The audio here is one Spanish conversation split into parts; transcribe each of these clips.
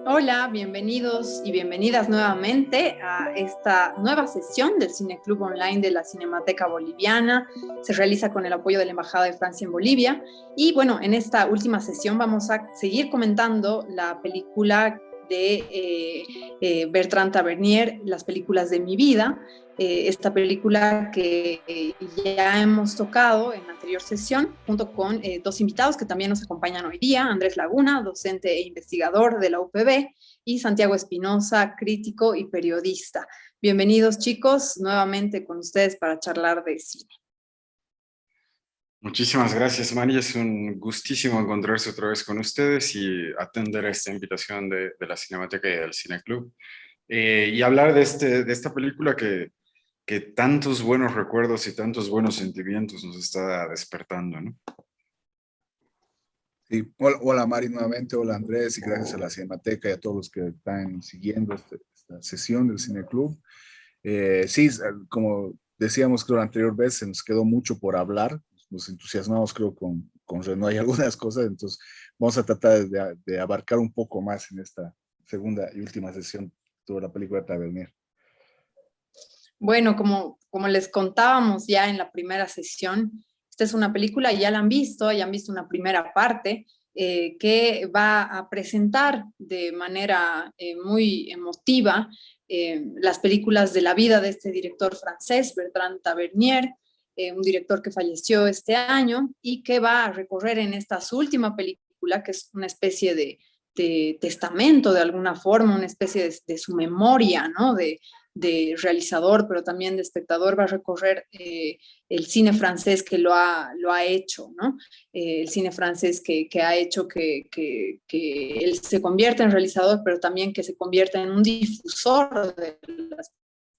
Hola, bienvenidos y bienvenidas nuevamente a esta nueva sesión del Cineclub Online de la Cinemateca Boliviana. Se realiza con el apoyo de la Embajada de Francia en Bolivia. Y bueno, en esta última sesión vamos a seguir comentando la película de Bertrand Tavernier, Las películas de mi vida. Esta película que ya hemos tocado en la anterior sesión, junto con dos invitados que también nos acompañan hoy día: Andrés Laguna, docente e investigador de la UPB, y Santiago Espinosa, crítico y periodista. Bienvenidos, chicos, nuevamente con ustedes para charlar de cine. Muchísimas gracias, Mari. Es un gustísimo encontrarse otra vez con ustedes y atender a esta invitación de la Cinemateca y del Cineclub. Y hablar de esta película que tantos buenos recuerdos y tantos buenos sentimientos nos está despertando, ¿no? Sí, hola Mari nuevamente, hola Andrés, y gracias a la Cinemateca y a todos los que están siguiendo esta sesión del Cineclub. Sí, como decíamos creo la anterior vez, se nos quedó mucho por hablar, nos entusiasmamos creo con Renaud y algunas cosas, entonces vamos a tratar de abarcar un poco más en esta segunda y última sesión sobre la película de Tavernier. Bueno, como les contábamos ya en la primera sesión, esta es una película, ya la han visto una primera parte que va a presentar de manera muy emotiva las películas de la vida de este director francés, Bertrand Tavernier, un director que falleció este año y que va a recorrer en esta su última película, que es una especie de testamento de alguna forma, una especie de su memoria, ¿no? De realizador, pero también de espectador, va a recorrer el cine francés que lo ha hecho, ¿no? El cine francés que ha hecho que él se convierta en realizador, pero también que se convierta en un difusor de las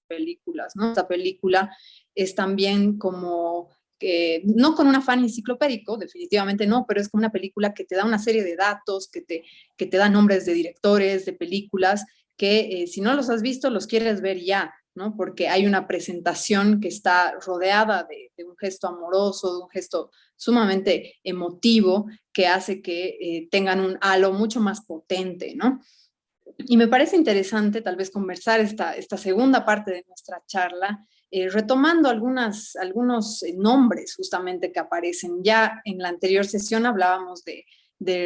películas, ¿no? Esta película es también como no con un afán enciclopédico, definitivamente no, pero es como una película que te da una serie de datos, que te da nombres de directores, de películas, que si no los has visto, los quieres ver ya, ¿no? Porque hay una presentación que está rodeada de un gesto amoroso, de un gesto sumamente emotivo, que hace que tengan un halo mucho más potente, ¿no? Y me parece interesante tal vez conversar esta segunda parte de nuestra charla, retomando algunos nombres justamente que aparecen. Ya en la anterior sesión hablábamos de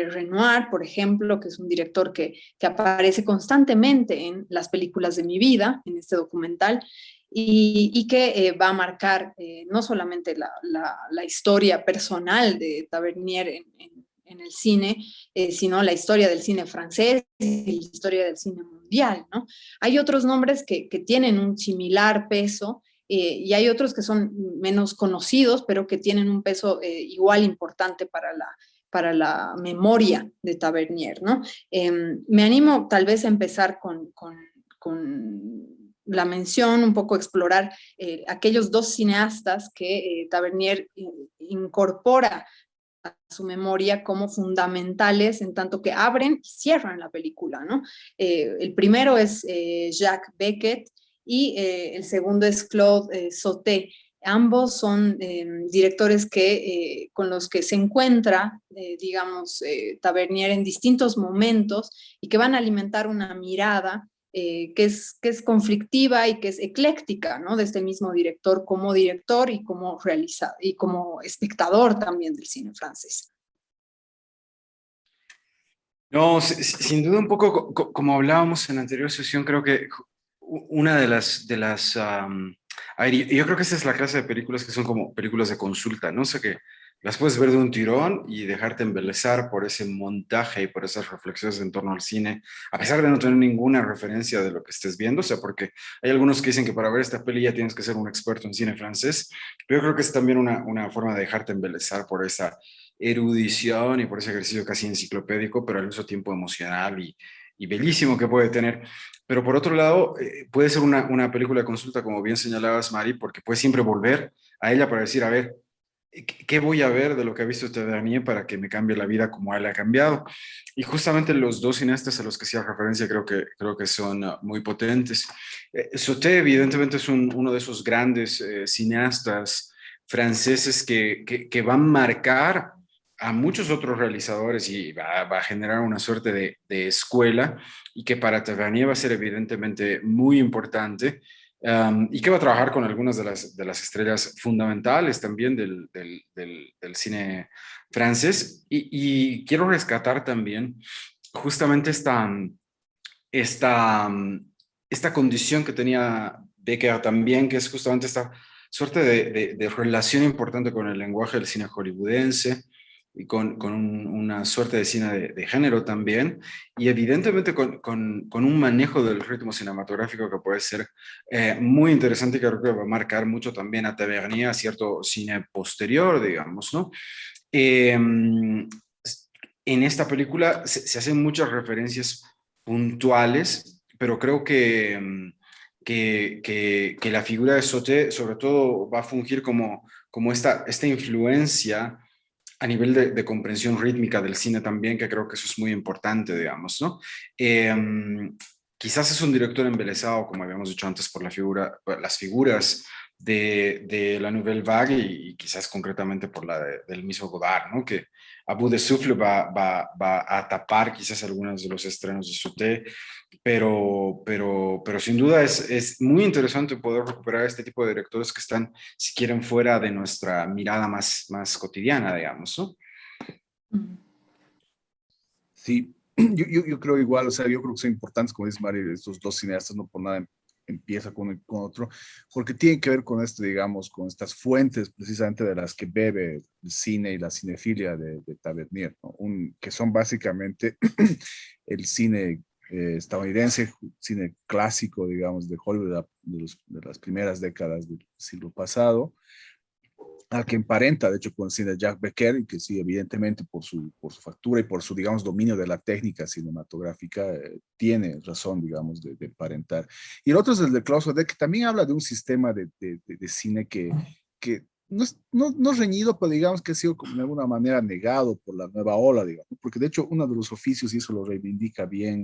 Renoir, por ejemplo, que es un director que aparece constantemente en las películas de mi vida, en este documental, y que va a marcar no solamente la historia personal de Tavernier en el cine, sino la historia del cine francés y la historia del cine mundial, ¿no? Hay otros nombres que tienen un similar peso y hay otros que son menos conocidos, pero que tienen un peso igual importante para la memoria de Tavernier, ¿no? Me animo tal vez a empezar con la mención, un poco explorar aquellos dos cineastas que Tavernier incorpora a su memoria como fundamentales en tanto que abren y cierran la película, ¿no? El primero es Jacques Beckett y el segundo es Claude Sauté. Ambos son directores con los que se encuentra, digamos, Tavernier en distintos momentos y que van a alimentar una mirada que es conflictiva y que es ecléctica, ¿no? De este mismo director y como realizador y como espectador también del cine francés. No, sin duda un poco como hablábamos en la anterior sesión, creo que una a ver, yo creo que esta es la clase de películas que son como películas de consulta, ¿no? O sea, que las puedes ver de un tirón y dejarte embelezar por ese montaje y por esas reflexiones en torno al cine, a pesar de no tener ninguna referencia de lo que estés viendo, o sea, porque hay algunos que dicen que para ver esta peli ya tienes que ser un experto en cine francés, pero yo creo que es también una forma de dejarte embelezar por esa erudición y por ese ejercicio casi enciclopédico, pero al mismo tiempo emocional y bellísimo que puede tener. Pero por otro lado, puede ser una película de consulta, como bien señalabas, Mari, porque puedes siempre volver a ella para decir, a ver, ¿qué voy a ver de lo que ha visto Tavernier para que me cambie la vida como él ha cambiado? Y justamente los dos cineastas a los que hacía referencia creo que son muy potentes. Sauté evidentemente es uno de esos grandes cineastas franceses que van a marcar a muchos otros realizadores y va a generar una suerte de escuela y que para Tavernier va a ser evidentemente muy importante. Y que va a trabajar con algunas de las estrellas fundamentales también del cine francés. Y quiero rescatar también justamente esta, esta condición que tenía Becker también, que es justamente esta suerte de relación importante con el lenguaje del cine hollywoodense y con una suerte de cine de género también, y evidentemente con un manejo del ritmo cinematográfico que puede ser muy interesante y que creo que va a marcar mucho también a Tavernier, a cierto cine posterior, digamos, ¿no? En esta película se hacen muchas referencias puntuales, pero creo que la figura de Sauté sobre todo va a fungir como esta influencia a nivel de comprensión rítmica del cine también, que creo que eso es muy importante, digamos, ¿no? Eh, Quizás es un director embelesado, como habíamos dicho antes, por las figuras de la Nouvelle Vague y quizás concretamente por del mismo Godard, ¿no? Que a bout de souffle va a tapar quizás algunos de los estrenos de Sauté, pero sin duda es muy interesante poder recuperar este tipo de directores que están, si quieren, fuera de nuestra mirada más cotidiana, digamos, ¿no? Sí, yo creo igual, o sea, yo creo que son importantes, como dice Mari, estos dos cineastas, no por nada empieza con otro, porque tienen que ver con esto, digamos, con estas fuentes precisamente de las que bebe el cine y la cinefilia de Tavernier, ¿no? Que son básicamente el cine estadounidense, cine clásico, digamos, de Hollywood de las primeras décadas del siglo pasado, al que emparenta, de hecho, con el cine de Jacques Becker, y que sí, evidentemente, por su factura y por su, digamos, dominio de la técnica cinematográfica, tiene razón, digamos, de emparentar. Y el otro es el de Klaus Ode, que también habla de un sistema de cine que no es no reñido, pero digamos que ha sido como de alguna manera negado por la nueva ola, digamos, porque de hecho uno de los oficios, y eso lo reivindica bien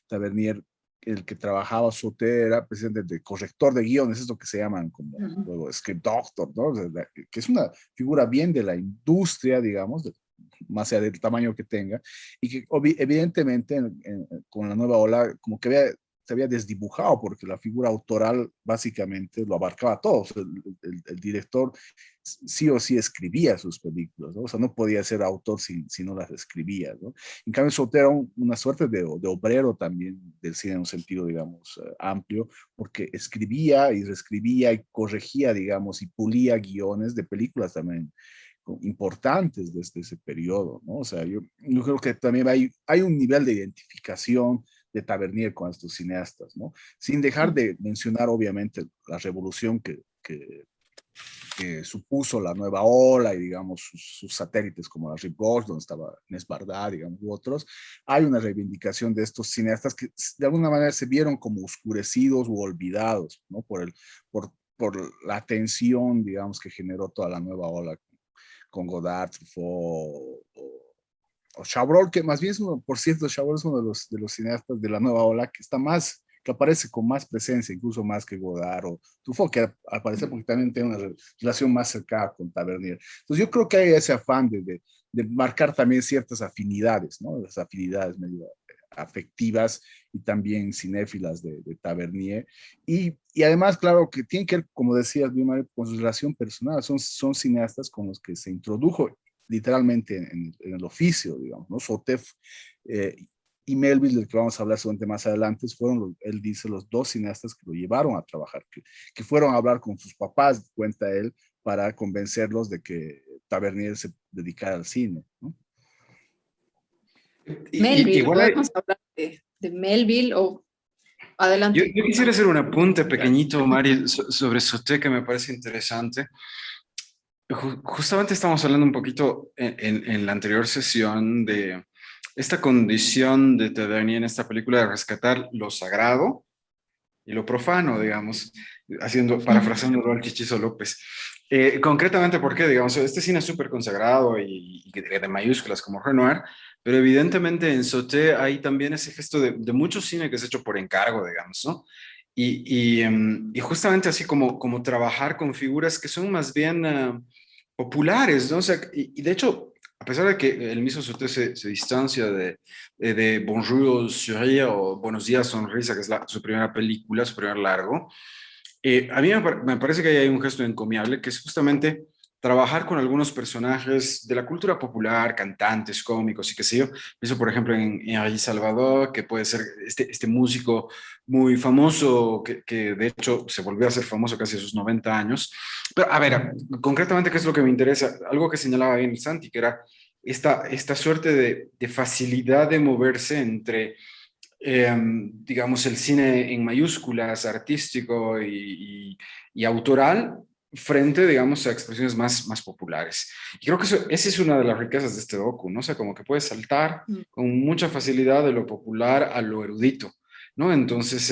Tavernier, el que trabajaba Sauté era precisamente de corrector de guiones, es lo que se llaman como luego script doctor, ¿no? O sea, que es una figura bien de la industria, digamos, más allá del tamaño que tenga, y que evidentemente con la nueva ola como que se había desdibujado porque la figura autoral básicamente lo abarcaba todo. O sea, el director sí o sí escribía sus películas, ¿no? O sea, no podía ser autor si no las escribía, ¿no? En cambio, Sauté era una suerte de obrero también del cine en un sentido, digamos, amplio, porque escribía y reescribía y corregía, digamos, y pulía guiones de películas también importantes desde ese periodo, ¿no? O sea, yo creo que también hay un nivel de identificación de Tavernier con estos cineastas, ¿no? Sin dejar de mencionar, obviamente, la revolución que supuso la nueva ola y, digamos, sus satélites como la Rip Ghost, donde estaba Inés Bardá, digamos, u otros. Hay una reivindicación de estos cineastas que de alguna manera se vieron como oscurecidos u olvidados, ¿no? Por la atención, digamos, que generó toda la nueva ola con Godard, Truffaut o Chabrol, que más bien es uno, por cierto, Chabrol es uno de los cineastas de la nueva ola que está más, que aparece con más presencia, incluso más que Godard o Truffaut, que aparece porque también tiene una relación más cercana con Tavernier. Entonces yo creo que hay ese afán de marcar también ciertas afinidades, ¿no? Las afinidades medio afectivas y también cinéfilas de Tavernier. Y además, claro, que tiene que ver, como decías, con su relación personal. Son cineastas con los que se introdujo literalmente en el oficio, digamos, ¿no? Sauté y Melville, del que vamos a hablar seguramente más adelante, fueron, él dice, los dos cineastas que lo llevaron a trabajar, que fueron a hablar con sus papás, cuenta él, para convencerlos de que Tavernier se dedicara al cine, ¿no? Melville, Igual podemos hablar de Melville o adelante. yo quisiera hacer un apunte pequeñito, Mari, sobre Sauté que me parece interesante. Justamente estamos hablando un poquito en la anterior sesión de esta condición de Tavernier en esta película de rescatar lo sagrado y lo profano, digamos, parafraseando al Chichizo López. Concretamente, ¿por qué? Digamos, este cine es súper consagrado y de mayúsculas como Renoir, pero evidentemente en Sauté hay también ese gesto de mucho cine que es hecho por encargo, digamos, ¿no? Y justamente así como trabajar con figuras que son más bien populares, ¿no? O sea, y de hecho, a pesar de que el mismo Sauté se distancia de Bonjour, Sourire o Buenos días, Sonrisa, que es su primera película, su primer largo, a mí me parece que ahí hay un gesto encomiable que es justamente trabajar con algunos personajes de la cultura popular, cantantes, cómicos y qué sé yo. Pienso, por ejemplo, en Henri Salvador, que puede ser este músico muy famoso, que de hecho se volvió a ser famoso casi a sus 90 años. Pero a ver, concretamente, ¿qué es lo que me interesa? Algo que señalaba bien Santi, que era esta suerte de facilidad de moverse entre digamos, el cine en mayúsculas, artístico y autoral, frente, digamos, a expresiones más populares. Y creo que esa es una de las riquezas de este docu, ¿no? O sea, como que puedes saltar Mm, con mucha facilidad de lo popular a lo erudito, ¿no? Entonces,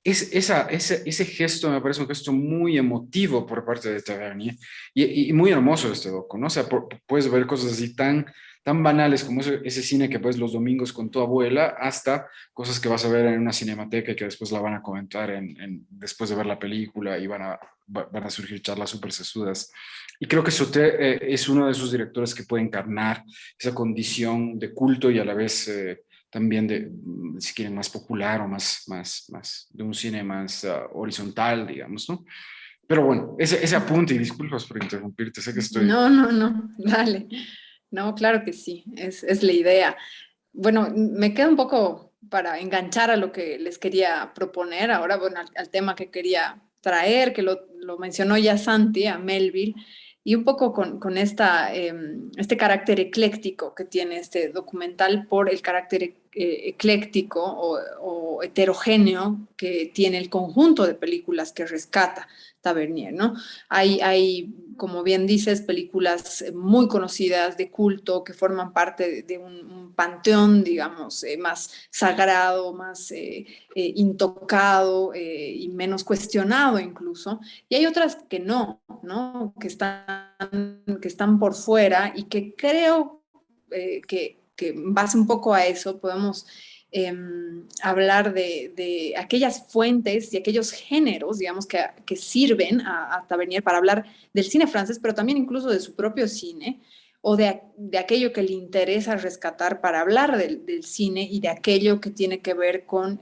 ese gesto me parece un gesto muy emotivo por parte de Tavernier y muy hermoso este docu, ¿no? O sea, puedes ver cosas así tan banales como ese cine que ves los domingos con tu abuela, hasta cosas que vas a ver en una cinemateca y que después la van a comentar después de ver la película y van a surgir charlas súper sesudas. Y creo que Sauté es uno de esos directores que puede encarnar esa condición de culto y a la vez también si quieren, más popular o más de un cine más horizontal, digamos, ¿no? Pero bueno, ese apunte, y disculpas por interrumpirte, sé que estoy... no, no, no, dale. No, claro que sí, es la idea. Bueno, me queda un poco para enganchar a lo que les quería proponer ahora, bueno, al tema que quería traer, que lo mencionó ya Santi, a Melville, y un poco con este carácter ecléctico que tiene este documental por el carácter ecléctico o heterogéneo que tiene el conjunto de películas que rescata Tavernier, ¿no? Hay, como bien dices, películas muy conocidas de culto que forman parte de un panteón, digamos, más sagrado, más intocado y menos cuestionado incluso. Y hay otras que no, ¿no? Que están por fuera y que creo que en base un poco a eso podemos hablar de aquellas fuentes y aquellos géneros, digamos, que sirven a Tavernier para hablar del cine francés, pero también incluso de su propio cine, o de aquello que le interesa rescatar para hablar del cine y de aquello que tiene que ver con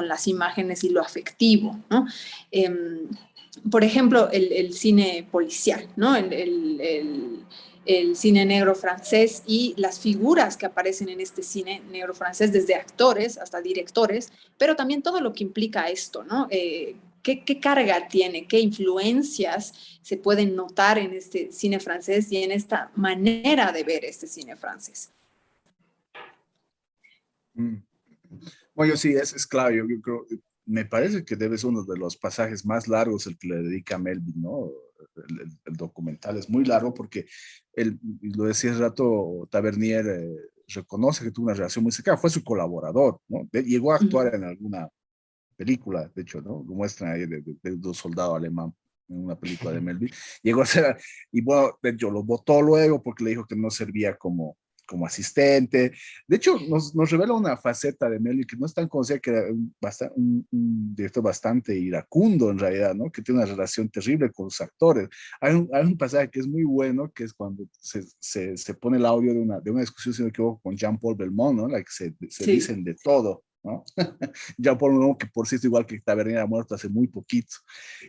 las imágenes y lo afectivo, ¿no? Por ejemplo, el cine policial, ¿no? El cine negro francés y las figuras que aparecen en este cine negro francés, desde actores hasta directores, pero también todo lo que implica esto, ¿no? ¿Qué carga tiene? ¿Qué influencias se pueden notar en este cine francés y en esta manera de ver este cine francés? Mm. Bueno, sí, es claro. Yo creo, me parece que debe ser uno de los pasajes más largos el que le dedica a Melvin, ¿no? El documental es muy largo porque él, y lo decía hace rato, Tavernier reconoce que tuvo una relación muy cercana, fue su colaborador, ¿no? Llegó a Uh -huh. actuar en alguna película, de hecho, ¿no? Lo muestran ahí de un soldado alemán en una película de Melville. Llegó a ser, y bueno, de hecho, lo votó luego porque le dijo que no servía como asistente. De hecho, nos revela una faceta de Melville que no es tan conocida, que era un director bastante iracundo en realidad, ¿no? Que tiene una relación terrible con los actores. Hay un pasaje que es muy bueno, que es cuando se pone el audio de una discusión, si no me equivoco, con Jean-Paul Belmondo, ¿no? La que se Sí. dicen de todo, ¿no? Ya por uno que por cierto, igual que Tavernier ha muerto hace muy poquito.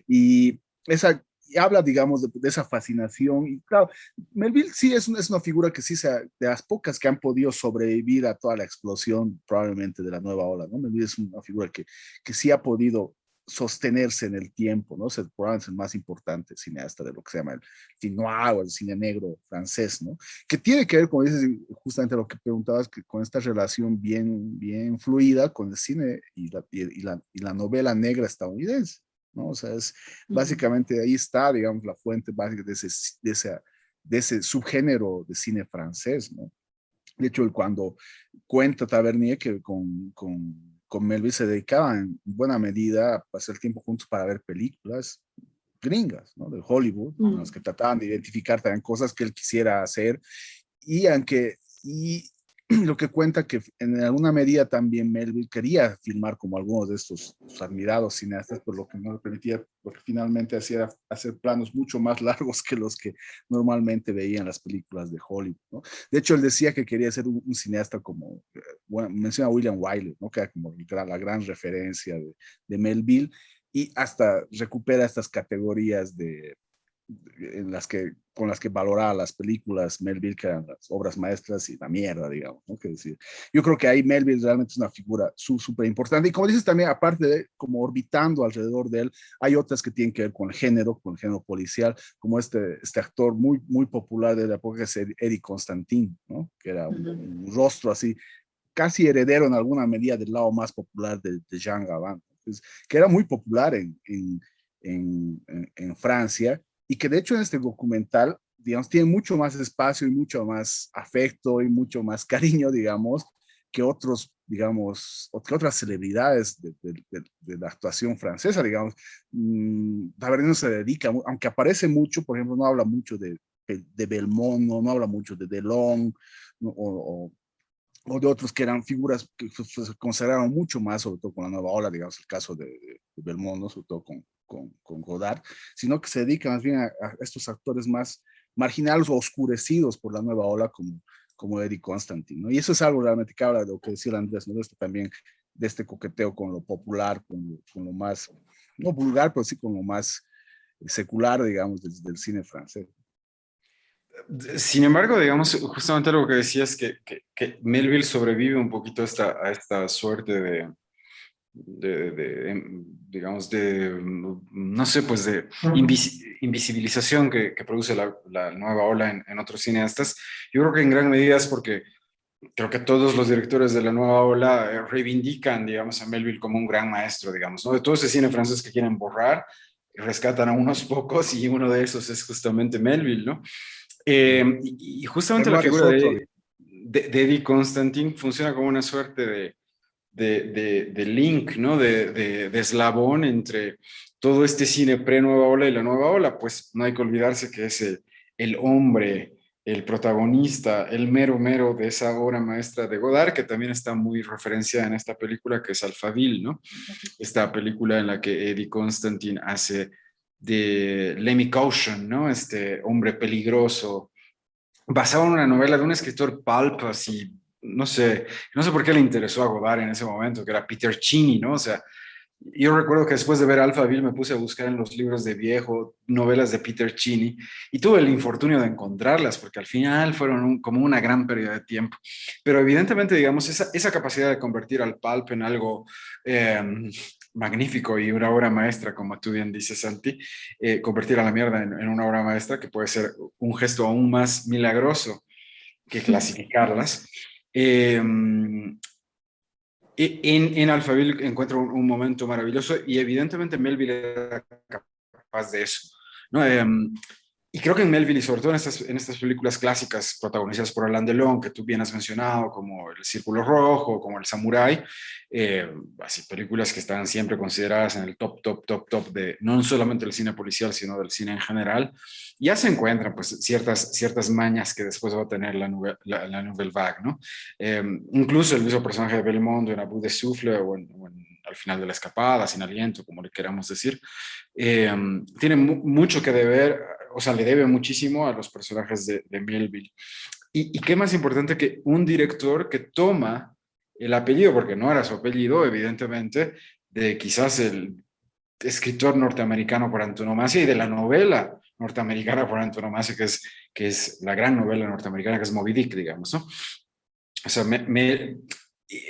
Y esa y habla, digamos, de esa fascinación. Y claro, Melville sí es una figura que sí de las pocas que han podido sobrevivir a toda la explosión probablemente de la nueva ola, ¿no? Melville es una figura que sí ha podido sostenerse en el tiempo, ¿no? Probablemente es el más importante cineasta de lo que se llama el cine noir o el cine negro francés, ¿no? Que tiene que ver, como dices, justamente lo que preguntabas, que con esta relación bien fluida con el cine y la novela negra estadounidense, ¿no? O sea, Uh -huh. básicamente ahí está, digamos, la fuente básica de ese subgénero de cine francés, ¿no? De hecho, cuando cuenta Tavernier que con Melville se dedicaban en buena medida a pasar tiempo juntos para ver películas, gringas, ¿no? De Hollywood, en las que trataban de identificar también cosas que él quisiera hacer. Y lo que cuenta que en alguna medida también Melville quería filmar como algunos de estos sus admirados cineastas, por lo que no le permitía, porque finalmente hacía hacer planos mucho más largos que los que normalmente veían las películas de Hollywood, ¿no? De hecho, él decía que quería ser un cineasta como, bueno, menciona a William Wyler, ¿no? Que era como la gran referencia de Melville, y hasta recupera estas categorías con las que valoraba las películas Melville, que eran las obras maestras y la mierda, digamos, ¿no? Que decir, yo creo que ahí Melville realmente es una figura súper importante. Y como dices también, aparte de como orbitando alrededor de él, hay otras que tienen que ver con el género policial, como este actor muy popular de la época, que es Eric Constantine, ¿no? Que era un rostro así, casi heredero en alguna medida del lado más popular de Jean Gabin, que era muy popular en Francia, y que de hecho en este documental, digamos, tiene mucho más espacio y mucho más afecto y mucho más cariño, digamos, que otros, digamos, que otras celebridades de la actuación francesa, digamos. Tavernier no se dedica, aunque aparece mucho, por ejemplo, no habla mucho de Belmont, no habla mucho de Delon, ¿no? O de otros que eran figuras que se consagraron mucho más, sobre todo con la nueva ola, digamos, el caso de Belmont, ¿no? Sobre todo con Godard, sino que se dedican más bien a estos actores más marginales o oscurecidos por la nueva ola, como Eric Constantine, ¿no? Y eso es algo realmente que habla de lo que decía Andrés, ¿no? También de este coqueteo con lo popular, con lo más, no vulgar, pero sí con lo más secular, digamos, del cine francés. Sin embargo, digamos, justamente algo que decías, que Melville sobrevive un poquito a esta suerte digamos, no sé, pues de invisibilización que produce la nueva ola en otros cineastas. Yo creo que en gran medida es porque creo que todos los directores de la nueva ola reivindican, digamos, a Melville como un gran maestro, digamos, ¿no? De todo ese cine francés que quieren borrar, rescatan a unos pocos y uno de esos es justamente Melville, ¿no? Y justamente la Renoir es figura otro. de Eddie Constantine funciona como una suerte de link, ¿no? De eslabón entre todo este cine pre-nueva ola y la nueva ola. Pues no hay que olvidarse que es el hombre, el protagonista, el mero mero de esa obra maestra de Godard, que también está muy referenciada en esta película, que es Alphaville, ¿no? Esta película en la que Eddie Constantine hace de Lemmy Caution, ¿no? Este hombre peligroso, basado en una novela de un escritor pulp, así, no sé por qué le interesó a Godard en ese momento, que era Peter Cheney, ¿no? O sea, yo recuerdo que después de ver Alphaville me puse a buscar en los libros de viejo novelas de Peter Cheney y tuve el infortunio de encontrarlas porque al final fueron como una gran pérdida de tiempo. Pero evidentemente, digamos, esa capacidad de convertir al pulp en algo magnífico y una obra maestra, como tú bien dices, Santi, convertir a la mierda en una obra maestra, que puede ser un gesto aún más milagroso que clasificarlas. En Alphaville encuentro un momento maravilloso y evidentemente Melville era capaz de eso, ¿no? Y creo que en Melville, y sobre todo en estas películas clásicas protagonizadas por Alain Delon, que tú bien has mencionado, como El Círculo Rojo, como El Samurái, así películas que están siempre consideradas en el top de no solamente del cine policial, sino del cine en general, ya se encuentran pues ciertas mañas que después va a tener la Nouvelle Vague, ¿no? Incluso el mismo personaje de Belmondo en Abu de Souffle al final de la escapada, Sin Aliento, como le queramos decir, tiene mucho que deber, o sea, le debe muchísimo a los personajes de Melville. Y qué más importante que un director que toma el apellido, porque no era su apellido, evidentemente, de quizás el escritor norteamericano por antonomasia y de la novela norteamericana por antonomasia, que es la gran novela norteamericana, que es Moby Dick, digamos, ¿no? O sea,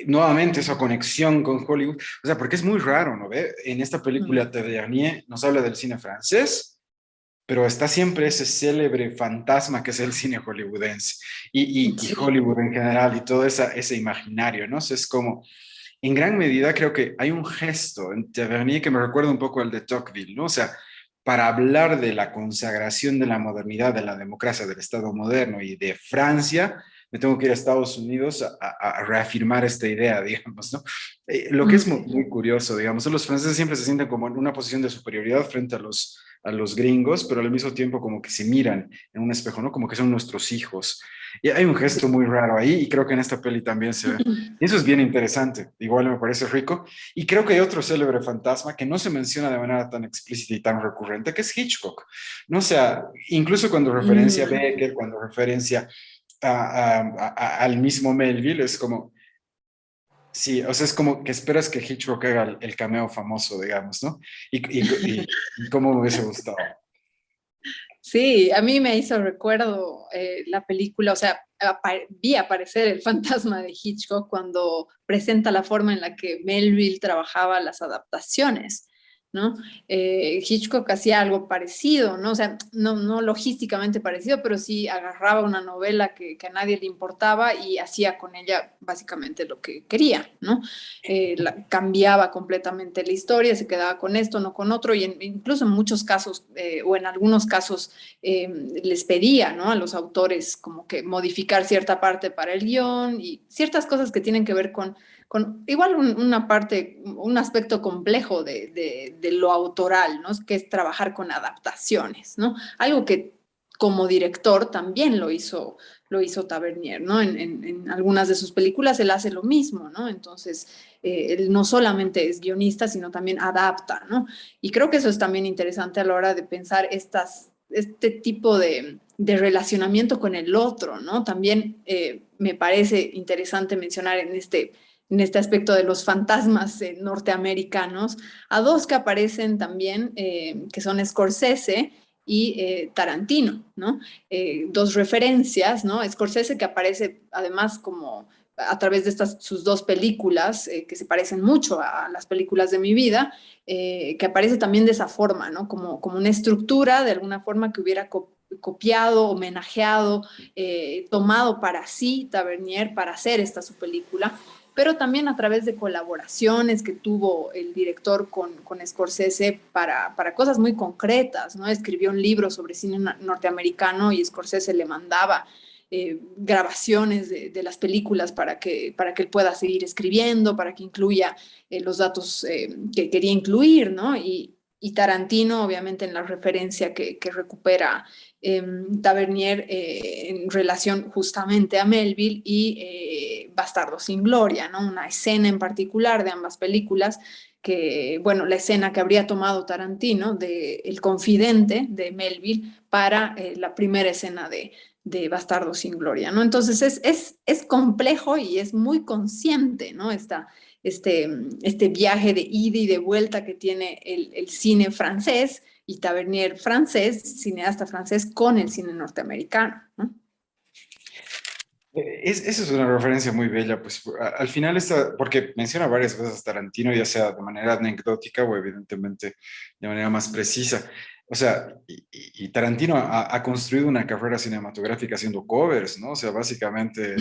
nuevamente esa conexión con Hollywood, o sea, porque es muy raro, ¿no ve? En esta película Tavernier nos habla del cine francés, pero está siempre ese célebre fantasma que es el cine hollywoodense y Hollywood en general y todo ese imaginario, ¿no? O sea, es como, en gran medida creo que hay un gesto en Tavernier que me recuerda un poco al de Tocqueville, ¿no? O sea, para hablar de la consagración de la modernidad, de la democracia, del Estado moderno y de Francia, me tengo que ir a Estados Unidos a reafirmar esta idea, digamos, ¿no? Lo que es muy curioso, digamos, los franceses siempre se sienten como en una posición de superioridad frente a los gringos, pero al mismo tiempo como que se miran en un espejo, ¿no? Como que son nuestros hijos. Y hay un gesto muy raro ahí y creo que en esta peli también se ve. Y eso es bien interesante, igual me parece rico. Y creo que hay otro célebre fantasma que no se menciona de manera tan explícita y tan recurrente, que es Hitchcock. No o sea, incluso cuando referencia a Becker, cuando referencia al mismo Melville, es como, sí, o sea, es como que esperas que Hitchcock haga el cameo famoso, digamos, ¿no? Y cómo me hubiese gustado. Sí, a mí me hizo recuerdo la película, o sea, vi aparecer el fantasma de Hitchcock cuando presenta la forma en la que Melville trabajaba las adaptaciones, ¿no? Hitchcock hacía algo parecido, ¿no? O sea, no logísticamente parecido, pero sí agarraba una novela que a nadie le importaba y hacía con ella básicamente lo que quería, ¿no? Cambiaba completamente la historia, se quedaba con esto, no con otro, y incluso en muchos casos, o en algunos casos, les pedía, ¿no? A los autores como que modificar cierta parte para el guión y ciertas cosas que tienen que ver con igual una parte, un aspecto complejo de lo autoral, ¿no? Que es trabajar con adaptaciones, ¿no? Algo que como director también lo hizo Tavernier, ¿no? En algunas de sus películas él hace lo mismo, ¿no? Entonces, él no solamente es guionista, sino también adapta, ¿no? Y creo que eso es también interesante a la hora de pensar este tipo de relacionamiento con el otro, ¿no? También me parece interesante mencionar en este aspecto de los fantasmas norteamericanos, a dos que aparecen también, que son Scorsese y Tarantino, ¿no? Dos referencias, ¿no? Scorsese que aparece además como a través de sus dos películas, que se parecen mucho a las películas de mi vida, que aparece también de esa forma, ¿no? Como una estructura, de alguna forma que hubiera copiado, homenajeado, tomado para sí Tavernier para hacer esta su película, pero también a través de colaboraciones que tuvo el director con Scorsese para cosas muy concretas, ¿no? Escribió un libro sobre cine norteamericano y Scorsese le mandaba grabaciones de las películas para que él pueda seguir escribiendo, para que incluya los datos que quería incluir, ¿no? Y Tarantino, obviamente, en la referencia que recupera Tavernier en relación justamente a Melville y Bastardo sin Gloria, ¿no? Una escena en particular de ambas películas que, bueno, la escena que habría tomado Tarantino de El Confidente de Melville para la primera escena de Bastardo sin Gloria, ¿no? Entonces es complejo y es muy consciente, ¿no? Este viaje de ida y de vuelta que tiene el cine francés y Tavernier francés, cineasta francés, con el cine norteamericano, ¿no? Esa es una referencia muy bella, pues al final está, porque menciona varias veces a Tarantino, ya sea de manera anecdótica o evidentemente de manera más precisa. O sea, y Tarantino ha construido una carrera cinematográfica haciendo covers, ¿no? O sea, básicamente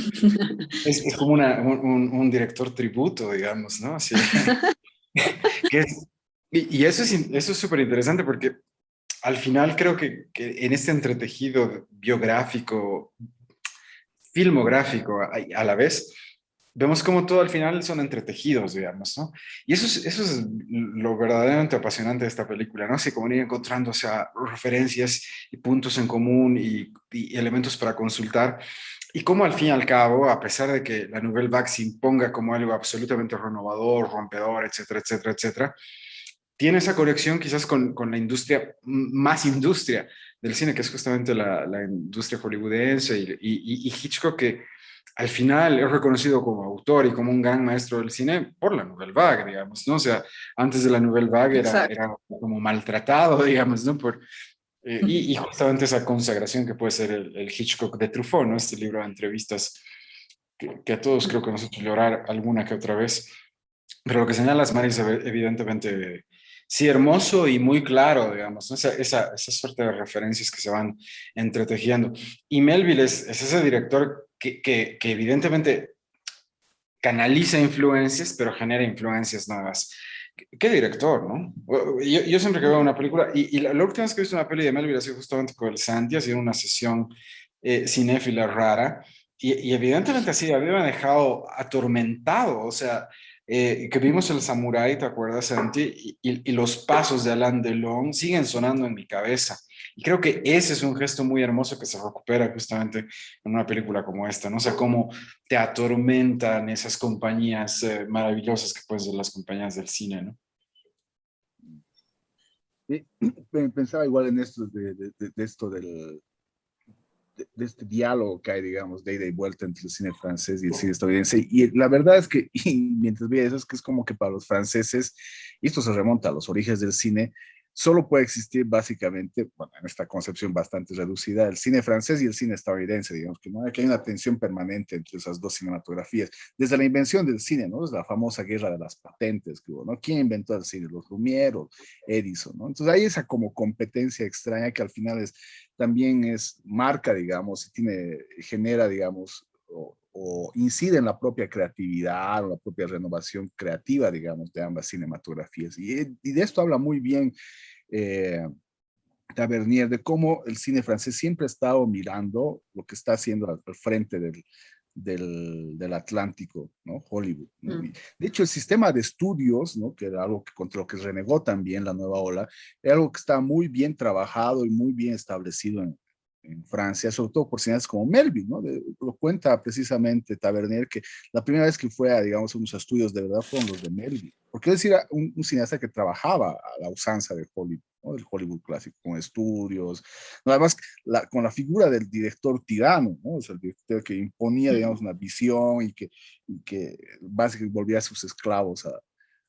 es como un director tributo, digamos, ¿no? Así, que y eso es súper interesante porque al final creo que en este entretejido biográfico, filmográfico a la vez, vemos como todo al final son entretejidos, digamos, ¿no? Y eso es lo verdaderamente apasionante de esta película, ¿no? Así como ir encontrando, o sea, referencias y puntos en común y elementos para consultar. Y cómo al fin y al cabo, a pesar de que la Nouvelle Vague se imponga como algo absolutamente renovador, rompedor, etcétera, etcétera, etcétera, tiene esa conexión quizás con la industria, más industria del cine, que es justamente la industria hollywoodense y Hitchcock, que al final es reconocido como autor y como un gran maestro del cine por la Nouvelle Vague, digamos, ¿no? O sea, antes de la Nouvelle Vague Exacto. era como maltratado, digamos, ¿no? Y justamente esa consagración que puede ser el Hitchcock de Truffaut, ¿no? Este libro de entrevistas que a todos creo que nos ha hecho llorar alguna que otra vez. Pero lo que señalas, Mari, es evidentemente sí hermoso y muy claro, digamos, ¿no? Esa suerte de referencias que se van entretejiendo. Y Melville es ese director que evidentemente canaliza influencias, pero genera influencias nuevas. ¿Qué director, no? Yo siempre que veo una película, y la última vez que he visto una peli de Melville ha sido justamente con el Santi, ha sido una sesión cinéfila rara, y evidentemente sí, a mí me ha dejado atormentado, o sea, que vimos el Samurái, ¿te acuerdas, Santi? Y los pasos de Alain Delon siguen sonando en mi cabeza. Y creo que ese es un gesto muy hermoso que se recupera justamente en una película como esta, no sé cómo te atormentan esas compañías maravillosas que pueden ser las compañías del cine, ¿no? Sí, pensaba igual en esto de esto de este diálogo que hay, digamos, de ida y vuelta entre el cine francés y el cine estadounidense. Y la verdad es que, y mientras veía eso, es que es como que para los franceses, y esto se remonta a los orígenes del cine, solo puede existir básicamente, bueno, en esta concepción bastante reducida, el cine francés y el cine estadounidense, digamos, que, ¿no? Que hay una tensión permanente entre esas dos cinematografías, desde la invención del cine, ¿no? Es la famosa guerra de las patentes que hubo, ¿no? ¿Quién inventó el cine? Los Lumière o Edison, ¿no? Entonces hay esa como competencia extraña que al final es también es marca, digamos, y tiene, genera, digamos, o incide en la propia creatividad o la propia renovación creativa, digamos, de ambas cinematografías. Y de esto habla muy bien eh, Tavernier, de cómo el cine francés siempre ha estado mirando lo que está haciendo al frente del Atlántico, ¿no? Hollywood, ¿no? Y de hecho, el sistema de estudios, ¿no? Que era algo que, contra lo que renegó también la nueva ola, era algo que estaba muy bien trabajado y muy bien establecido en Francia, sobre todo por cineastas como Melville, ¿no? Lo cuenta precisamente Tavernier, que la primera vez que fue a, digamos, unos estudios de verdad fueron los de Melville, porque es decir, un cineasta que trabajaba a la usanza de Hollywood, ¿no? Del Hollywood clásico, con estudios, no, además con la figura del director tirano, ¿no? O sea, el director que imponía, digamos, una visión y que básicamente volvía a sus esclavos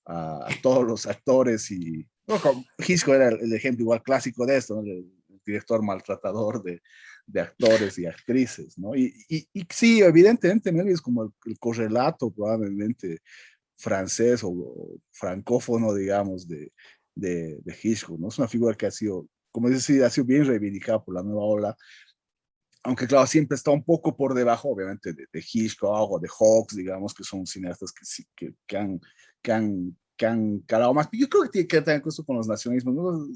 a todos los actores y bueno, Hitchcock era el ejemplo igual clásico de esto, ¿no? El director maltratador de actores y actrices, ¿no? Y sí, evidentemente Melville es como el correlato probablemente francés o francófono, digamos, de Hitchcock, ¿no? Es una figura que ha sido, como dice, ha sido bien reivindicada por la nueva ola, aunque claro, siempre está un poco por debajo, obviamente, de Hitchcock o de Hawks, digamos, que son cineastas que han calado más. Yo creo que tiene que ver también esto con los nacionalismos, ¿no?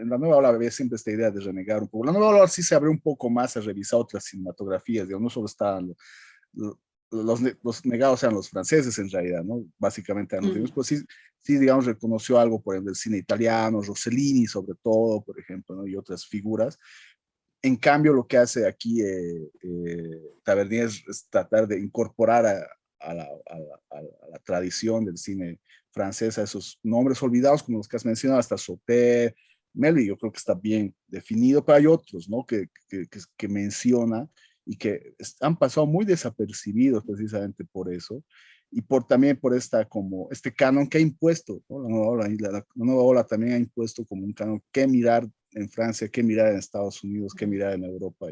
En la nueva ola había siempre esta idea de renegar un poco. La nueva ola sí se abrió un poco más a revisar otras cinematografías, digamos, no solo estaban los negados eran los franceses en realidad, ¿no? Básicamente eran los negros, pues sí, digamos, reconoció algo por ejemplo del cine italiano, Rossellini sobre todo, por ejemplo, ¿no? Y otras figuras. En cambio, lo que hace aquí Tavernier es tratar de incorporar a la tradición del cine francés a esos nombres olvidados, como los que has mencionado, hasta Sauter, Melville, yo creo que está bien definido, pero hay otros, ¿no? Que menciona y que han pasado muy desapercibidos precisamente por eso y también por este canon que ha impuesto, ¿no? La nueva ola también ha impuesto como un canon que mirar en Francia, qué mirar en Estados Unidos, qué mirar en Europa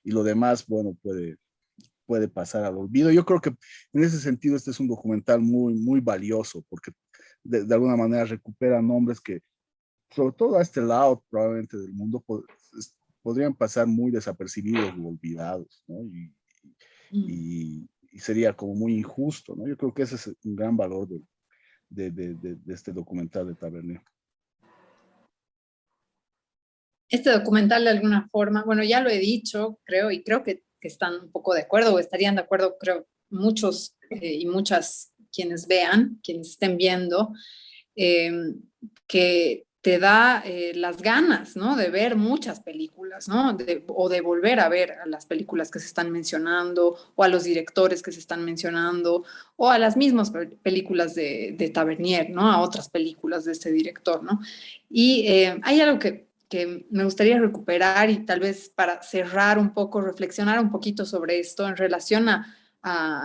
y lo demás, bueno, puede pasar al olvido. Yo creo que en ese sentido este es un documental muy, muy valioso porque de alguna manera recupera nombres que, sobre todo a este lado probablemente del mundo, podrían pasar muy desapercibidos o olvidados, ¿no? Y sería como muy injusto, ¿no? Yo creo que ese es un gran valor de este documental de Tavernier. Este documental de alguna forma, bueno, ya lo he dicho, creo, y creo que están un poco de acuerdo o estarían de acuerdo, creo, muchos y muchas quienes vean, quienes estén viendo, eh, que te da las ganas, ¿no? De ver muchas películas, ¿no? O de volver a ver a las películas que se están mencionando, o a los directores que se están mencionando, o a las mismas películas de Tavernier, ¿no? A otras películas de este director, ¿no? Y hay algo que me gustaría recuperar y tal vez para cerrar un poco, reflexionar un poquito sobre esto en relación a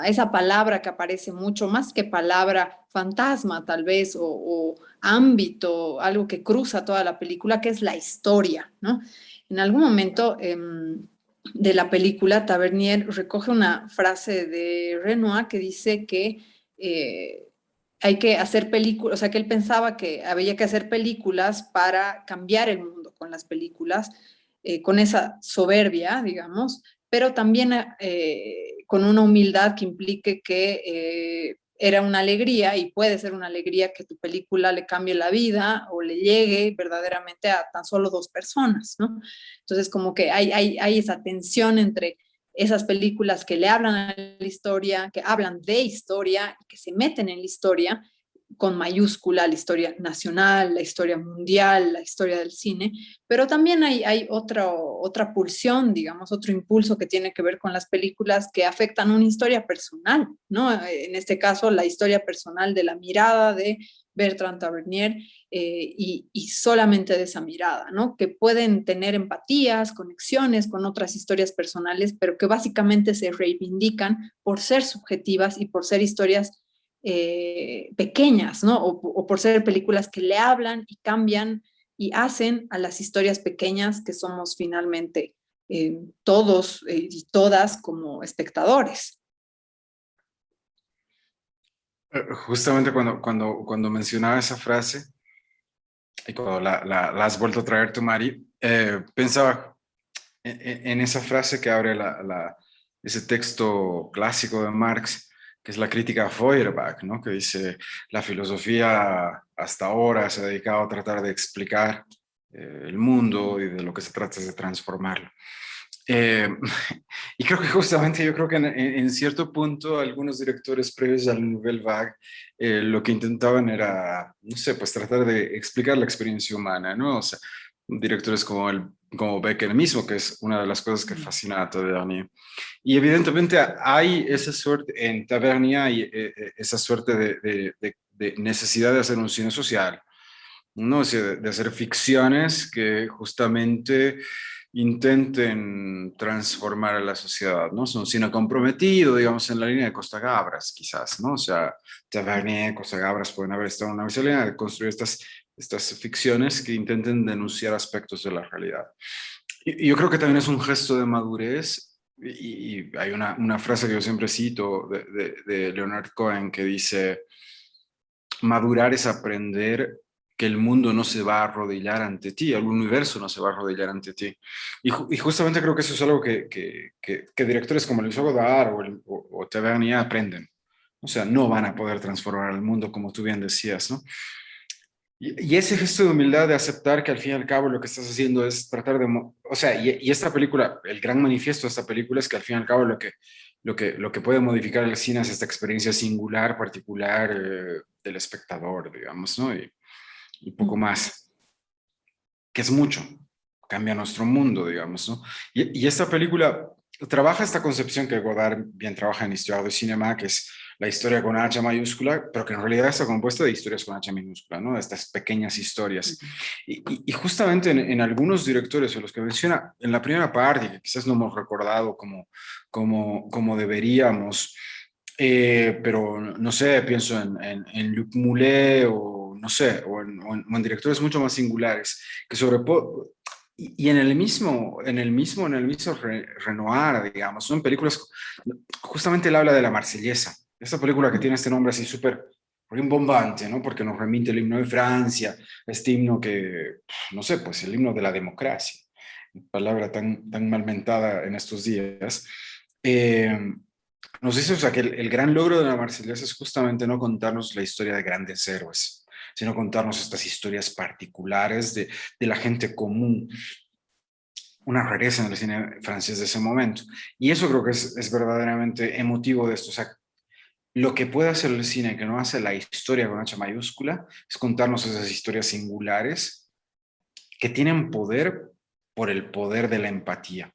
esa palabra que aparece mucho, más que palabra fantasma tal vez, o ámbito, algo que cruza toda la película, que es la historia, ¿no? En algún momento de la película, Tavernier recoge una frase de Renoir que dice que hay que hacer películas, o sea, que él pensaba que había que hacer películas para cambiar el mundo con las películas, con esa soberbia, digamos, pero también con una humildad que implique que era una alegría y puede ser una alegría que tu película le cambie la vida o le llegue verdaderamente a tan solo 2 personas, ¿no? Entonces, como que hay esa tensión entre esas películas que le hablan a la historia, que hablan de historia, que se meten en la historia, con mayúscula, la historia nacional, la historia mundial, la historia del cine, pero también hay otra pulsión, digamos, otro impulso que tiene que ver con las películas que afectan una historia personal, ¿no? En este caso, la historia personal de la mirada de Bertrand Tavernier y solamente de esa mirada, ¿no? Que pueden tener empatías, conexiones con otras historias personales, pero que básicamente se reivindican por ser subjetivas y por ser historias pequeñas, ¿no? O por ser películas que le hablan y cambian y hacen a las historias pequeñas que somos finalmente todos y todas como espectadores. Justamente cuando mencionaba esa frase, y cuando la has vuelto a traer tú, Mari, pensaba en esa frase que abre ese texto clásico de Marx, que es la crítica a Feuerbach, ¿no? Que dice, la filosofía hasta ahora se ha dedicado a tratar de explicar el mundo y de lo que se trata es de transformarlo. Eh, y creo que justamente yo creo que en cierto punto algunos directores previos al Nouvelle Vague lo que intentaban era, no sé, pues tratar de explicar la experiencia humana, ¿no? O sea, directores como Becker mismo, que es una de las cosas que fascina a Tavernier. Y evidentemente hay esa suerte, en Tavernier hay esa suerte de necesidad de hacer un cine social, ¿no? O sea, de hacer ficciones que justamente intenten transformar a la sociedad, ¿no? Son cine comprometido, digamos, en la línea de Costa Gabras, quizás, ¿no? O sea, Tavernier, Costa Gabras pueden haber estado en una misma línea de construir estas ficciones que intenten denunciar aspectos de la realidad. Y yo creo que también es un gesto de madurez, y hay una frase que yo siempre cito de Leonard Cohen que dice, madurar es aprender que el mundo no se va a arrodillar ante ti, el universo no se va a arrodillar ante ti. Y justamente creo que eso es algo que directores como Luis Godard o Tavernier aprenden. O sea, no van a poder transformar el mundo como tú bien decías, ¿no? Y ese gesto de humildad de aceptar que al fin y al cabo lo que estás haciendo es tratar de... O sea, y esta película, el gran manifiesto de esta película es que al fin y al cabo lo que puede modificar el cine es esta experiencia singular, particular del espectador, digamos, ¿no? Y poco más, que es mucho, cambia nuestro mundo, digamos, ¿no? Y esta película trabaja esta concepción que Godard bien trabaja en Histoire du Cinéma, que es la historia con H mayúscula, pero que en realidad está compuesta de historias con H minúscula, ¿no? Estas pequeñas historias. Y justamente en algunos directores, o los que menciona en la primera parte, que quizás no hemos recordado como deberíamos, pero no sé, pienso en Luc Moulet o no sé, o en directores mucho más singulares, que y en el mismo Renoir, digamos, son películas, justamente él habla de la Marsellesa, esta película que tiene este nombre así súper rimbombante, ¿no? Porque nos remite el himno de Francia, este himno que, no sé, pues el himno de la democracia, palabra tan mal mentada en estos días. Nos dice, o sea, que el gran logro de la Marsellesa es justamente no contarnos la historia de grandes héroes, sino contarnos estas historias particulares de la gente común, una rareza en el cine francés de ese momento. Y eso creo que es verdaderamente emotivo de esto. O sea, lo que puede hacer el cine que no hace la historia con H mayúscula es contarnos esas historias singulares que tienen poder por el poder de la empatía.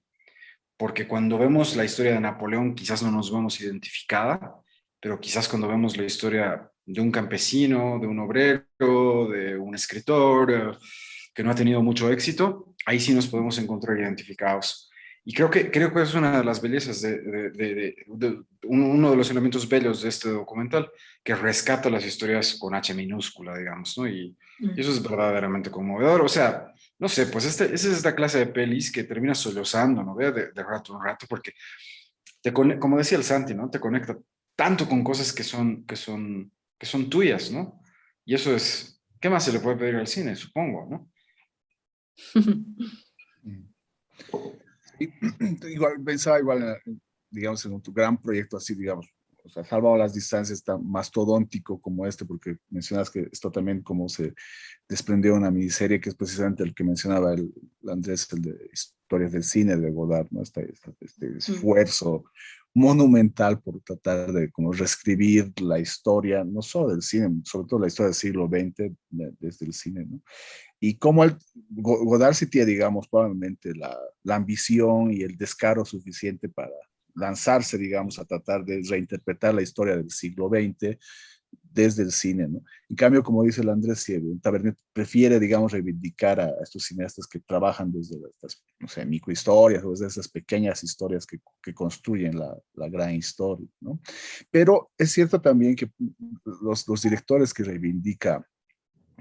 Porque cuando vemos la historia de Napoleón quizás no nos vemos identificada, pero quizás cuando vemos la historia de un campesino, de un obrero, de un escritor que no ha tenido mucho éxito, ahí sí nos podemos encontrar identificados. Y creo que es una de las bellezas, uno de los elementos bellos de este documental, que rescata las historias con H minúscula, digamos, ¿no? Y eso es verdaderamente conmovedor. O sea, no sé, pues esa es esta clase de pelis que termina sollozando, ¿no? De rato en rato, porque como decía el Santi, ¿no? Te conecta tanto con cosas que son tuyas, ¿no? Y eso es, ¿qué más se le puede pedir al cine? Supongo, ¿no? Igual, pensaba igual, digamos, en tu gran proyecto así, digamos, o sea, salvado las distancias, tan mastodóntico como este, porque mencionas que esto también como se desprendió una miniserie que es precisamente el que mencionaba el Andrés, el de historias del cine de Godard, ¿no? Este esfuerzo monumental por tratar de como reescribir la historia, no solo del cine, sobre todo la historia del siglo XX desde el cine, ¿no? Y como Godard sí tiene, digamos, probablemente la ambición y el descaro suficiente para lanzarse, digamos, a tratar de reinterpretar la historia del siglo XX desde el cine, ¿no? En cambio, como dice el Andrés, sí, Tavernier prefiere, digamos, reivindicar a estos cineastas que trabajan desde estas, no sé, microhistorias o desde esas pequeñas historias que construyen la gran historia, ¿no? Pero es cierto también que los directores que reivindica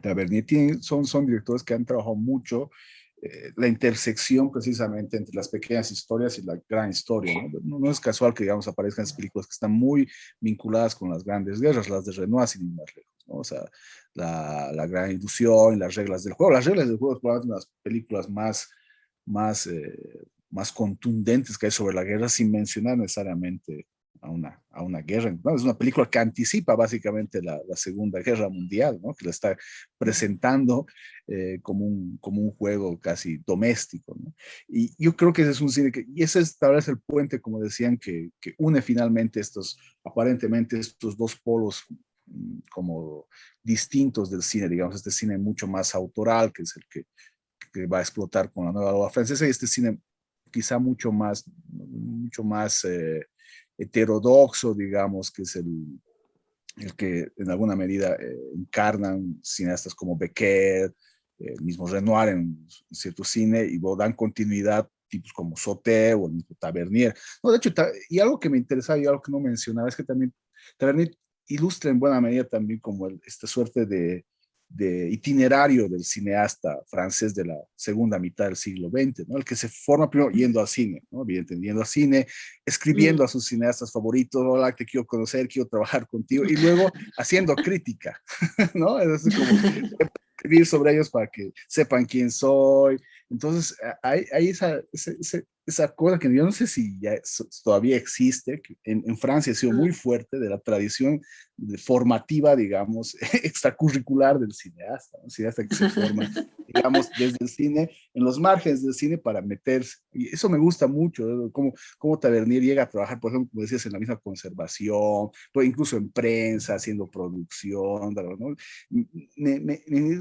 Tavernier son directores que han trabajado mucho la intersección precisamente entre las pequeñas historias y la gran historia, ¿no? No es casual que, digamos, aparezcan esas películas que están muy vinculadas con las grandes guerras, las de Renoir sin ir más lejos, ¿no? O sea, la gran ilusión, las reglas del juego. Las reglas del juego es probablemente una de las películas más contundentes que hay sobre la guerra, sin mencionar necesariamente a una guerra. ¿No? Es una película que anticipa básicamente la Segunda Guerra Mundial, ¿no? Que la está presentando como un juego casi doméstico, ¿no? Y yo creo que ese es un cine y ese es tal vez el puente, como decían, que une finalmente aparentemente estos dos polos como distintos del cine, digamos, este cine mucho más autoral, que es el que va a explotar con la nueva ola francesa, y este cine quizá mucho más heterodoxo, digamos, que es el que en alguna medida encarnan cineastas como Becker, el mismo Renoir en cierto cine, y dan continuidad tipos como Sauté o el mismo Tavernier. No, de hecho, y algo que me interesaba y algo que no mencionaba es que también Tavernier ilustra en buena medida también como esta suerte de itinerario del cineasta francés de la segunda mitad del siglo XX, ¿no? El que se forma primero yendo al cine, ¿no? Yendo al cine, escribiendo a sus cineastas favoritos, hola, te quiero conocer, quiero trabajar contigo, y luego haciendo crítica, ¿no? Es como escribir sobre ellos para que sepan quién soy. Entonces, hay esa cosa que yo no sé si ya todavía existe, que en Francia ha sido muy fuerte de la tradición formativa, digamos, extracurricular del cineasta, ¿no? Cineasta que se forma, digamos, desde el cine, en los márgenes del cine para meterse. Y eso me gusta mucho, ¿no? Cómo Tavernier llega a trabajar, por ejemplo, como decías, en la misma conservación, incluso en prensa, haciendo producción, ¿no?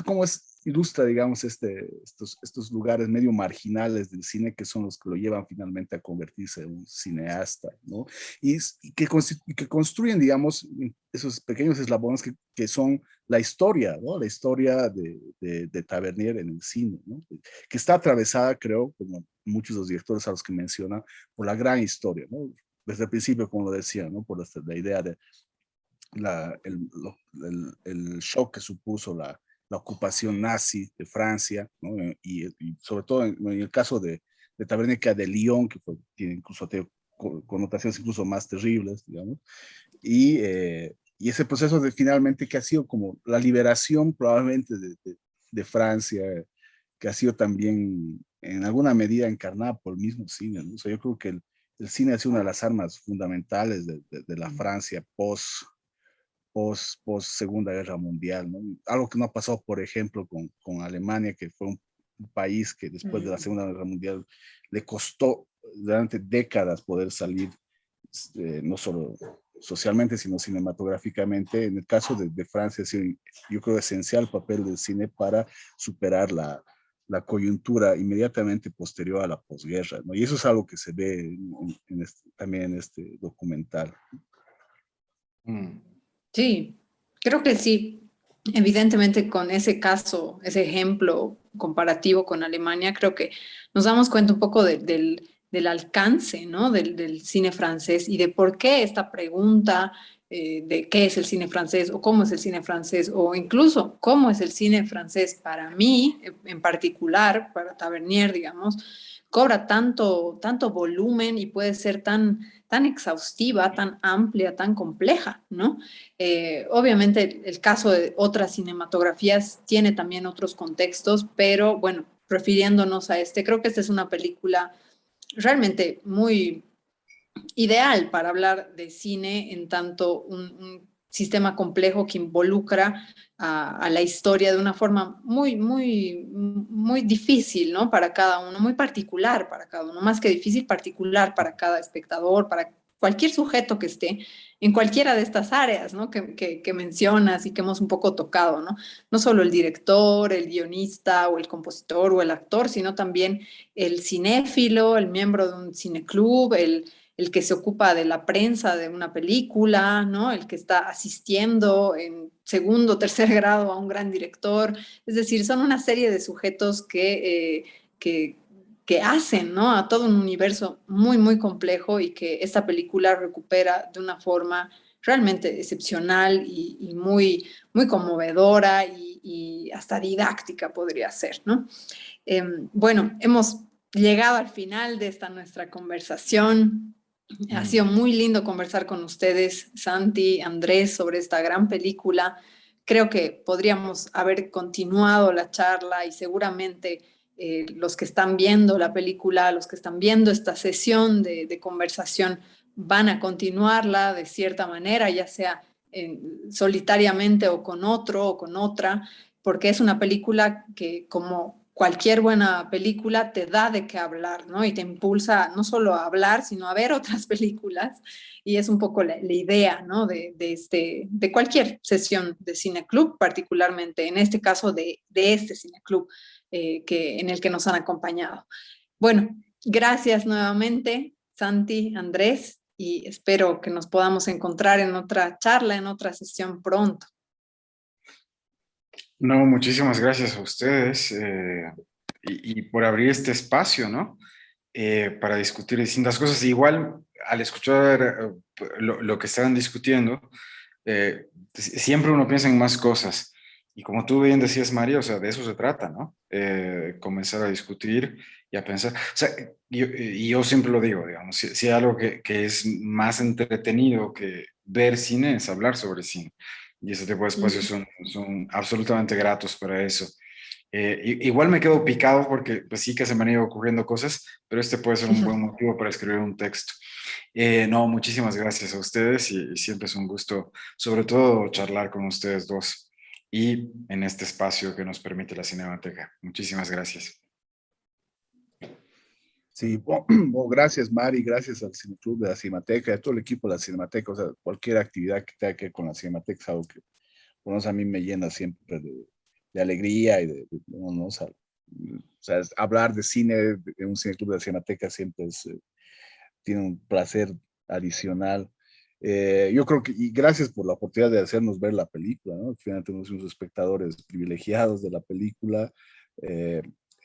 Cómo ilustra, digamos, estos lugares medio marginales del cine que son los que lo llevan finalmente a convertirse en un cineasta, ¿no? Y que construyen, digamos, esos pequeños eslabones que son la historia, ¿no? La historia de Tavernier en el cine, ¿no? Que está atravesada, creo, como muchos de los directores a los que menciona, por la gran historia, ¿no? Desde el principio, como lo decía, ¿no? Por la idea de el shock que supuso la ocupación nazi de Francia, ¿no? Y sobre todo en el caso de Tavernier de Lyon, que tiene incluso connotaciones incluso más terribles, digamos, y ese proceso de finalmente que ha sido como la liberación probablemente de Francia, que ha sido también en alguna medida encarnada por el mismo cine, ¿no? O sea, yo creo que el cine ha sido una de las armas fundamentales de la Francia post Segunda Guerra Mundial, ¿no? Algo que no ha pasado, por ejemplo, con Alemania, que fue un país que después de la Segunda Guerra Mundial le costó durante décadas poder salir, no solo socialmente, sino cinematográficamente. En el caso de Francia, yo creo esencial el papel del cine para superar la coyuntura inmediatamente posterior a la posguerra, ¿no? Y eso es algo que se ve también en este documental. Sí, creo que sí. Evidentemente con ese caso, ese ejemplo comparativo con Alemania, creo que nos damos cuenta un poco del alcance, ¿no? Del cine francés y de por qué esta pregunta de qué es el cine francés o cómo es el cine francés o incluso cómo es el cine francés para mí en particular, para Tavernier, digamos, cobra tanto volumen y puede ser tan exhaustiva, tan amplia, tan compleja, ¿no? Obviamente el caso de otras cinematografías tiene también otros contextos, pero bueno, refiriéndonos a creo que esta es una película realmente muy ideal para hablar de cine en tanto un sistema complejo que involucra a la historia de una forma muy difícil, ¿no? Para cada uno, muy particular para cada uno, más que difícil, particular para cada espectador, para cualquier sujeto que esté en cualquiera de estas áreas, ¿no? que mencionas y que hemos un poco tocado, ¿no? No solo el director, el guionista o el compositor o el actor, sino también el cinéfilo, el miembro de un cineclub, el que se ocupa de la prensa de una película, ¿no? El que está asistiendo en segundo o tercer grado a un gran director. Es decir, son una serie de sujetos que hacen, ¿no? A todo un universo muy complejo y que esta película recupera de una forma realmente excepcional y muy conmovedora y hasta didáctica podría ser, ¿no? Bueno, hemos llegado al final de esta nuestra conversación. Ha sido muy lindo conversar con ustedes, Santi, Andrés, sobre esta gran película. Creo que podríamos haber continuado la charla y seguramente los que están viendo la película, los que están viendo esta sesión de conversación, van a continuarla de cierta manera, ya sea solitariamente o con otro o con otra, porque es una película que, como cualquier buena película, te da de qué hablar, ¿no? Y te impulsa no solo a hablar, sino a ver otras películas. Y es un poco la idea, ¿no? De cualquier sesión de cineclub, particularmente en este caso de este cineclub en el que nos han acompañado. Bueno, gracias nuevamente, Santi, Andrés, y espero que nos podamos encontrar en otra charla, en otra sesión pronto. No, muchísimas gracias a ustedes y por abrir este espacio, ¿no? Para discutir distintas cosas. Igual, al escuchar lo que estaban discutiendo, siempre uno piensa en más cosas. Y como tú bien decías, María, o sea, de eso se trata, ¿no? Comenzar a discutir y a pensar. O sea, yo siempre lo digo, digamos, si hay algo que es más entretenido que ver cine, es hablar sobre cine. Y ese tipo de espacios son absolutamente gratos para eso. Igual me quedo picado porque pues sí que se me han ido ocurriendo cosas, pero este puede ser un buen motivo para escribir un texto. No, muchísimas gracias a ustedes y siempre es un gusto, sobre todo, charlar con ustedes dos y en este espacio que nos permite la Cinemateca. Muchísimas gracias. Sí, gracias Mari, gracias al Cineclub de la Cinemateca, a todo el equipo de la Cinemateca, o sea, cualquier actividad que tenga que ver con la Cinemateca es algo que, por lo menos a mí me llena siempre de alegría y ¿no? O sea, hablar de cine, de un Cineclub de la Cinemateca siempre tiene un placer adicional. Yo creo que, y gracias por la oportunidad de hacernos ver la película, ¿no? Al final tenemos unos espectadores privilegiados de la película.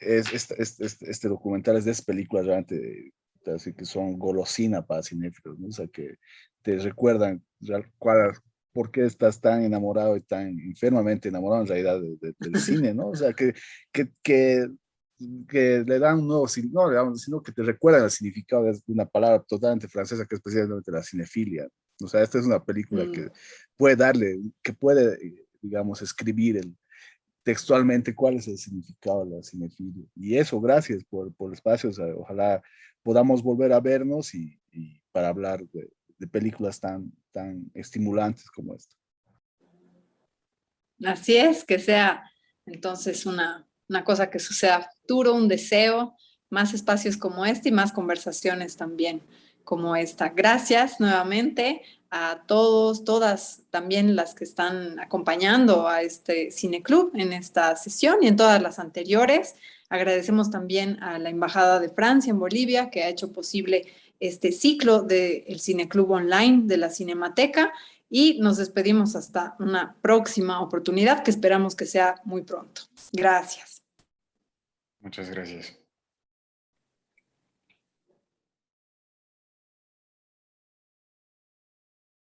Este documental es de esas películas realmente así que son golosina para cinéfilos, ¿no? O sea, que te recuerdan por qué estás tan enamorado y tan enfermamente enamorado en realidad del cine, ¿no? O sea, que le dan un nuevo, no, digamos, sino que te recuerdan el significado de una palabra totalmente francesa que es precisamente la cinefilia. O sea, esta es una película que puede, digamos, escribir textualmente cuál es el significado de la cinefilia. Y eso, gracias por el espacio. O sea, ojalá podamos volver a vernos y para hablar de películas tan estimulantes como esta. Así es, que sea entonces una cosa que suceda a futuro, un deseo, más espacios como este y más conversaciones también como esta. Gracias nuevamente a todos, todas también las que están acompañando a este cineclub en esta sesión y en todas las anteriores. Agradecemos también a la Embajada de Francia en Bolivia que ha hecho posible este ciclo del cineclub online de la Cinemateca. Y nos despedimos hasta una próxima oportunidad que esperamos que sea muy pronto. Gracias. Muchas gracias.